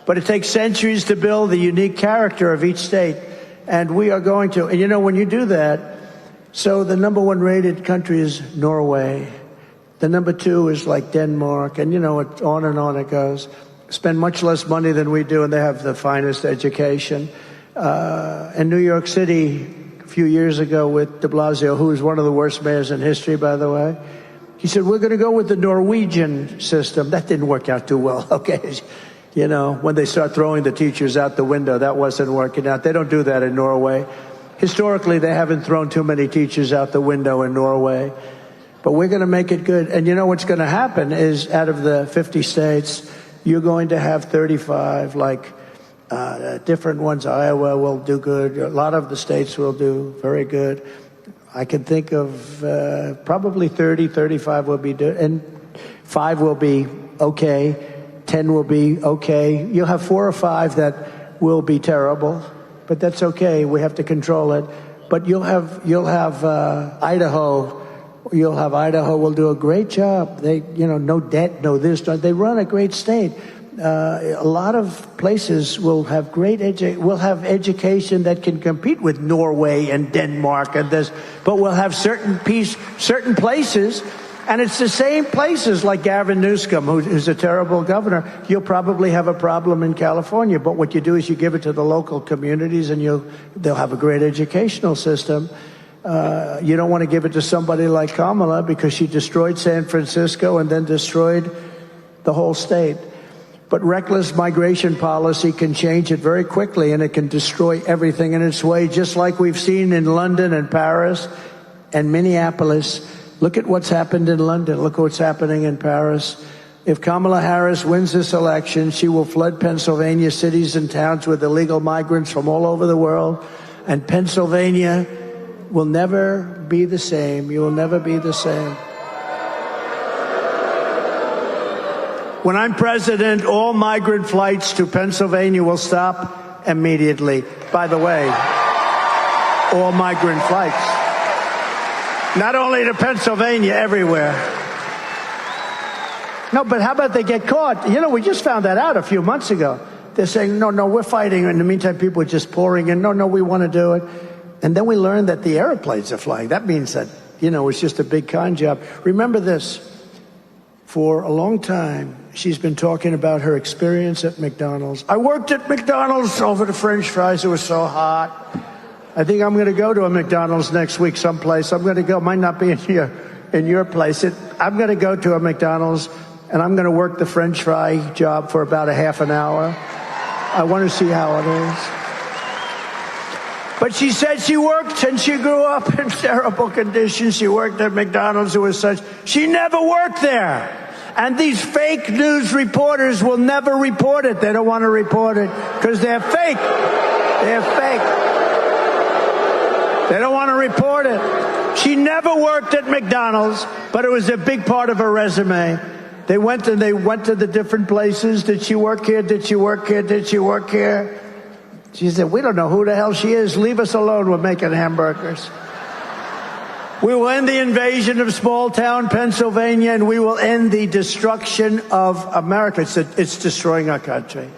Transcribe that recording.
But it takes centuries to build the unique character of each state. And we are going to, and you know, when you do that, so the number one rated country is Norway. The number two is like Denmark, and you know, on it goes. Spend much less money than we do, and they have the finest education. In New York City, a few years ago with de Blasio, who is one of the worst mayors in history, by the way, he said, we're going to go with the Norwegian system. That didn't work out too well, okay? You know, when they start throwing the teachers out the window, that wasn't working out. They don't do that in Norway. Historically, they haven't thrown too many teachers out the window in Norway. But we're going to make it good. And you know what's going to happen is out of the 50 states, you're going to have 35, like different ones. Iowa will do good. A lot of the states will do very good. I can think of probably 30, 35 will be good. And 5 will be okay. 10 will be okay. You'll have 4 or 5 that will be terrible, but that's okay. We have to control it. But you'll have Idaho. You'll have Idaho will do a great job. They, you know, no debt, no this. They run a great state. A lot of places will have will have education that can compete with Norway and Denmark and this, but we'll have certain places. And it's the same places like Gavin Newsom, who's a terrible governor. You'll probably have a problem in California, but what you do is you give it to the local communities, and they'll have a great educational system. You don't want to give it to somebody like Kamala because she destroyed San Francisco and then destroyed the whole state. But reckless migration policy can change it very quickly, and it can destroy everything in its way, just like we've seen in London and Paris and Minneapolis. Look at what's happened in London. Look what's happening in Paris. If Kamala Harris wins this election, she will flood Pennsylvania cities and towns with illegal migrants from all over the world. And Pennsylvania will never be the same. You will never be the same. When I'm president, all migrant flights to Pennsylvania will stop immediately. By the way, all migrant flights. Not only to Pennsylvania, everywhere. No, but how about they get caught? You know, we just found that out a few months ago. They're saying, no, we're fighting. In the meantime, people are just pouring in. No, we want to do it. And then we learned that the airplanes are flying. That means that, you know, it's just a big con job. Remember this. For a long time, she's been talking about her experience at McDonald's. I worked at McDonald's over the French fries. It was so hot. I think I'm going to go to a McDonald's next week someplace. I'm going to go. Might not be in your place. I'm going to go to a McDonald's, and I'm going to work the French fry job for about a half an hour. I want to see how it is. But she said she worked, and she grew up in terrible conditions. She worked at McDonald's. It was such. She never worked there. And these fake news reporters will never report it. They don't want to report it because they're fake. They're fake. They don't want to report it. She never worked at McDonald's, but it was a big part of her resume. They went to the different places. Did she work here? Did she work here? Did she work here? She said, we don't know who the hell she is. Leave us alone. We're making hamburgers. We will end the invasion of small-town Pennsylvania, and we will end the destruction of America. It's destroying our country.